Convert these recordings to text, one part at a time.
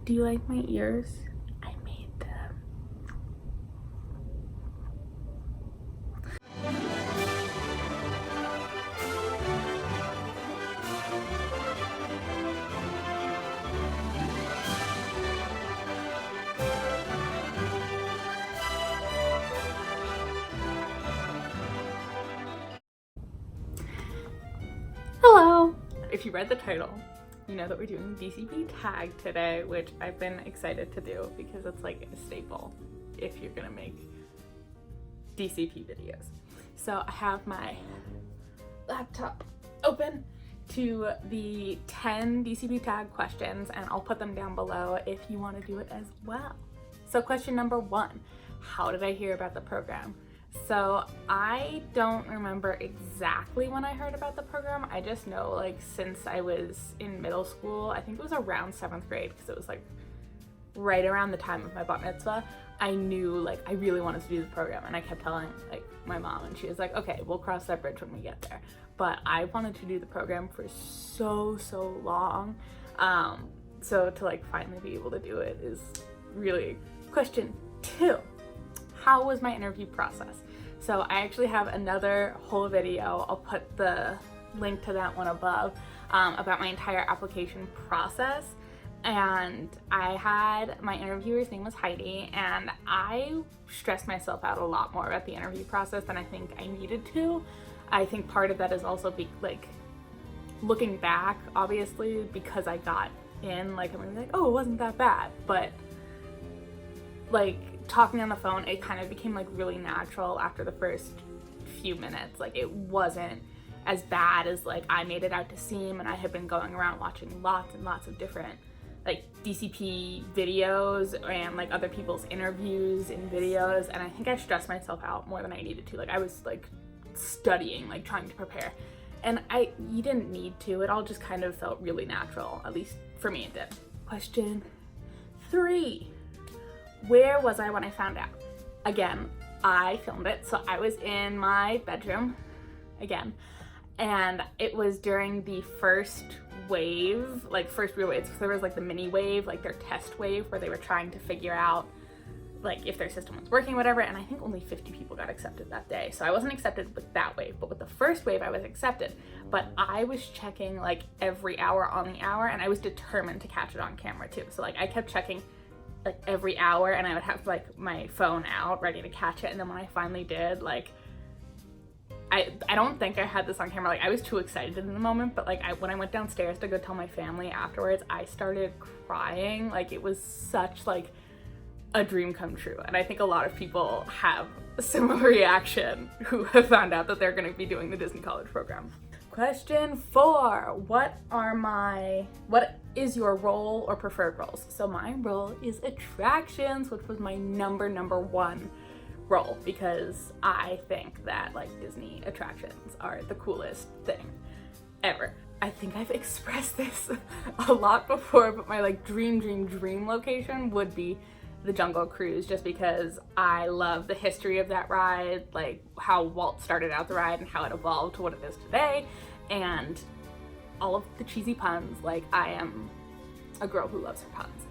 Do you like my ears? I made them. Hello! If you read the title, you know that we're doing DCP tag today, which I've been excited to do because it's like a staple if you're gonna make DCP videos. So I have my laptop open to the 10 DCP tag questions, and I'll put them down below if you want to do it as well. So question number 1, how did I hear about the program? So I don't remember exactly when I heard about the program. I just know like since I was in middle school, I think it was around 7th grade, because it was like right around the time of my bat mitzvah, I knew like I really wanted to do the program, and I kept telling like my mom, and she was like, okay, we'll cross that bridge when we get there. But I wanted to do the program for so long. So to like finally be able to do it is really. Question 2. How was my interview process? So I actually have another whole video, I'll put the link to that one above, about my entire application process. And I had, my interviewer's name was Heidi, and I stressed myself out a lot more about the interview process than I think I needed to. I think part of that is also looking back, obviously, because I got in, like I'm gonna be like, oh, it wasn't that bad, but like talking on the phone, it kind of became like really natural after the first few minutes. Like it wasn't as bad as like I made it out to seem, and I had been going around watching lots and lots of different like DCP videos and like other people's interviews and videos, and I think I stressed myself out more than I needed to. Like I was like studying, like trying to prepare, and you didn't need to. It all just kind of felt really natural, at least for me it did. Question 3. Where was I when I found out? Again, I filmed it, so I was in my bedroom again, and it was during the first wave, like first real wave. So there was like the mini wave, like their test wave, where they were trying to figure out like if their system was working, whatever, and I think only 50 people got accepted that day. So I wasn't accepted with that wave, but with the first wave I was accepted. But I was checking like every hour on the hour, and I was determined to catch it on camera too. So like I kept checking like every hour, and I would have like my phone out ready to catch it. And then when I finally did, like I don't think I had this on camera, like I was too excited in the moment, but like when I went downstairs to go tell my family afterwards, I started crying. Like it was such like a dream come true, and I think a lot of people have a similar reaction who have found out that they're going to be doing the Disney College program. Question 4. What is your role or preferred roles? So my role is attractions, which was my number 1 role, because I think that like Disney attractions are the coolest thing ever. I think I've expressed this a lot before, but my like dream location would be the Jungle Cruise, just because I love the history of that ride, like how Walt started out the ride and how it evolved to what it is today, and all of the cheesy puns. Like I am a girl who loves her puns,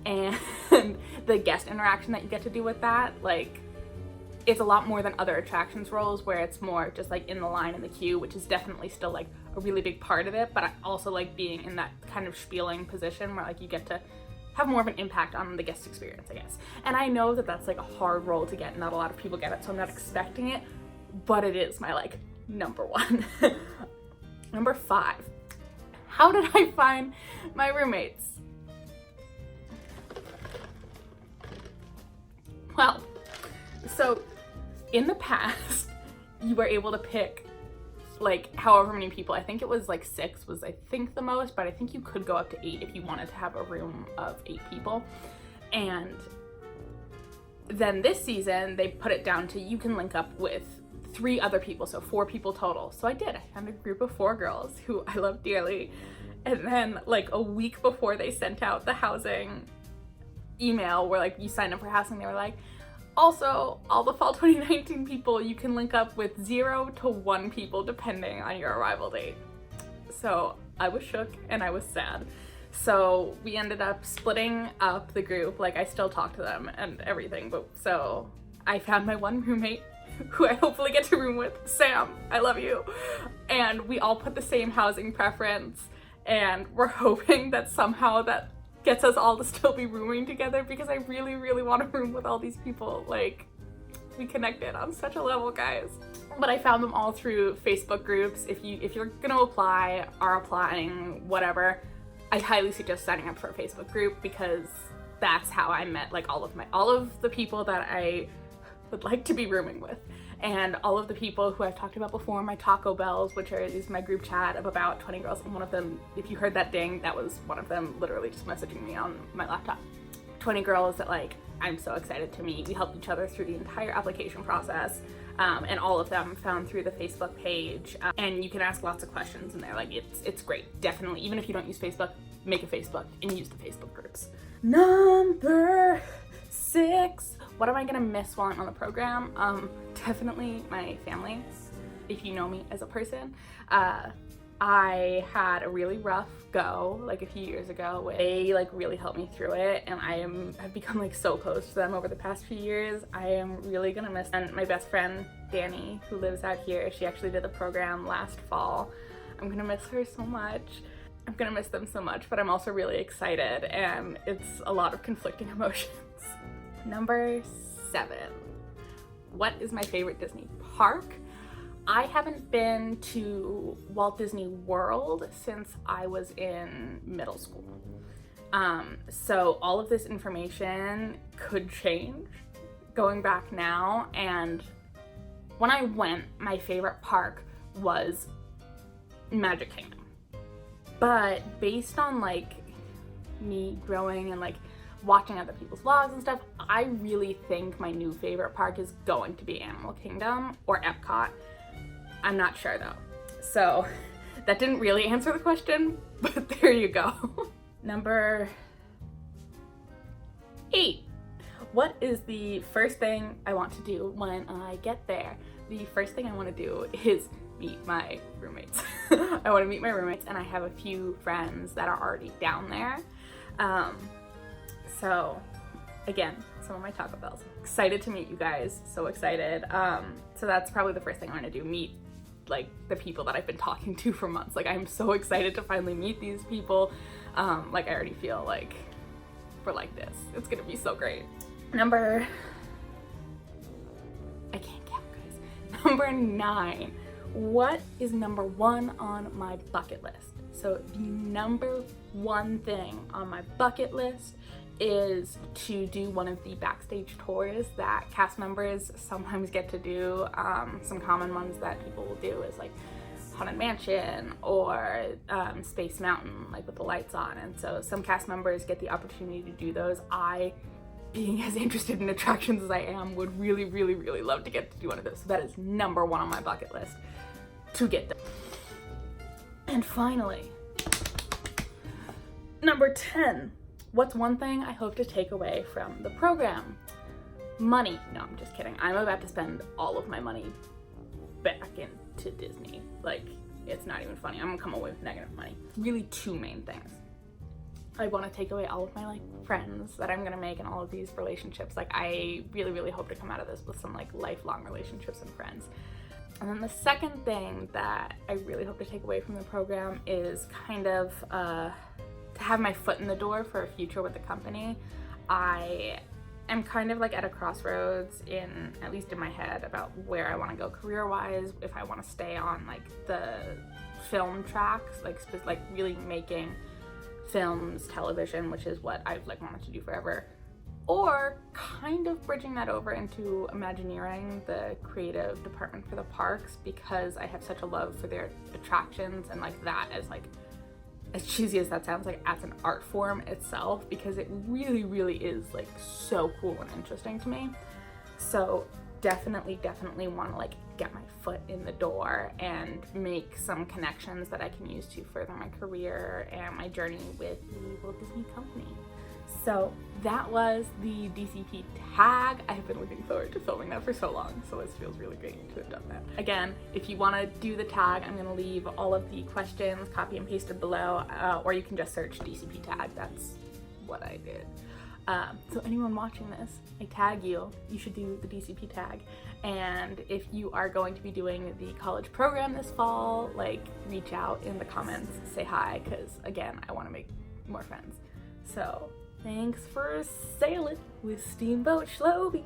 and the guest interaction that you get to do with that, like it's a lot more than other attractions roles where it's more just like in the line in the queue, which is definitely still like a really big part of it, but I also like being in that kind of spieling position where like you get to have more of an impact on the guest experience, I guess. And I know that that's like a hard role to get, not a lot of people get it, so I'm not expecting it, but it is my like number 1. Number 5. How did I find my roommates? Well, so in the past, you were able to pick like however many people. I think it was like 6 was I think the most, but I think you could go up to 8 if you wanted to have a room of 8 people. And then this season they put it down to you can link up with 3 other people, so 4 people total. So I did. I found a group of 4 girls who I love dearly, and then like a week before they sent out the housing email where like you signed up for housing, they were like, also, all the fall 2019 people, you can link up with 0 to 1 people depending on your arrival date. So I was shook and I was sad. So we ended up splitting up the group. Like, I still talk to them and everything, but so I found my one roommate who I hopefully get to room with, Sam. I love you. And we all put the same housing preference, and we're hoping that somehow that gets us all to still be rooming together, because I really, really want to room with all these people. Like, we connected on such a level, guys. But I found them all through Facebook groups. If you're gonna apply, are applying, whatever, I highly suggest signing up for a Facebook group, because that's how I met like all of the people that I would like to be rooming with, and all of the people who I've talked about before, my Taco Bells, which is my group chat of about 20 girls, and one of them, if you heard that ding, that was one of them literally just messaging me on my laptop. 20 girls that like I'm so excited to meet. We helped each other through the entire application process, and all of them found through the Facebook page, and you can ask lots of questions in there. Like, it's great. Definitely, even if you don't use Facebook, make a Facebook and use the Facebook groups. Number 6. What am I gonna miss while I'm on the program? Definitely my family. If you know me as a person, I had a really rough go like a few years ago. They like really helped me through it, and I've become like so close to them over the past few years. I am really gonna miss them. And my best friend Danny, who lives out here, she actually did the program last fall. I'm gonna miss her so much. I'm gonna miss them so much, but I'm also really excited, and it's a lot of conflicting emotions. Number 7. What is my favorite Disney park? I haven't been to Walt Disney World since I was in middle school. So all of this information could change going back now. And when I went, my favorite park was Magic Kingdom. But based on like me growing and like watching other people's vlogs and stuff, I really think my new favorite park is going to be Animal Kingdom or Epcot. I'm not sure though. So that didn't really answer the question, but there you go. Number 8. What is the first thing I want to do when I get there? The first thing I want to do is meet my roommates. I want to meet my roommates, and I have a few friends that are already down there. So again, some of my Taco Bells. Excited to meet you guys, so excited. So that's probably the first thing I want to do, meet like the people that I've been talking to for months. Like, I'm so excited to finally meet these people. Like, I already feel like we're like this. It's gonna be so great. I can't count, guys. Number 9. What is number 1 on my bucket list? So the number 1 thing on my bucket list is to do one of the backstage tours that cast members sometimes get to do. Some common ones that people will do is like Haunted Mansion or Space Mountain, like with the lights on. And so some cast members get the opportunity to do those. I, being as interested in attractions as I am, would really, really, really love to get to do one of those. So that is number 1 on my bucket list, to get them. And finally, number 10. What's one thing I hope to take away from the program? Money. No, I'm just kidding. I'm about to spend all of my money back into Disney. Like, it's not even funny. I'm gonna come away with negative money. Really 2 main things. I want to take away all of my like friends that I'm gonna make and all of these relationships. Like, I really, really hope to come out of this with some like lifelong relationships and friends. And then the second thing that I really hope to take away from the program is kind of to have my foot in the door for a future with the company. I am kind of like at a crossroads, in at least in my head, about where I want to go career-wise. If I want to stay on like the film tracks, like really making films, television, which is what I've like wanted to do forever, or kind of bridging that over into Imagineering, the creative department for the parks, because I have such a love for their attractions and like that as like, as cheesy as that sounds, like as an art form itself, because it really, really is like so cool and interesting to me. So definitely want to like get my foot in the door and make some connections that I can use to further my career and my journey with the Walt Disney Company. So that was the DCP tag. I have been looking forward to filming that for so long, so this feels really great to have done that. Again, if you want to do the tag, I'm going to leave all of the questions copy and pasted below, or you can just search DCP tag. That's what I did. So anyone watching this, I tag you, you should do the DCP tag. And if you are going to be doing the college program this fall, like, reach out in the comments, say hi, because again, I want to make more friends. So thanks for sailing with Steamboat Shloby.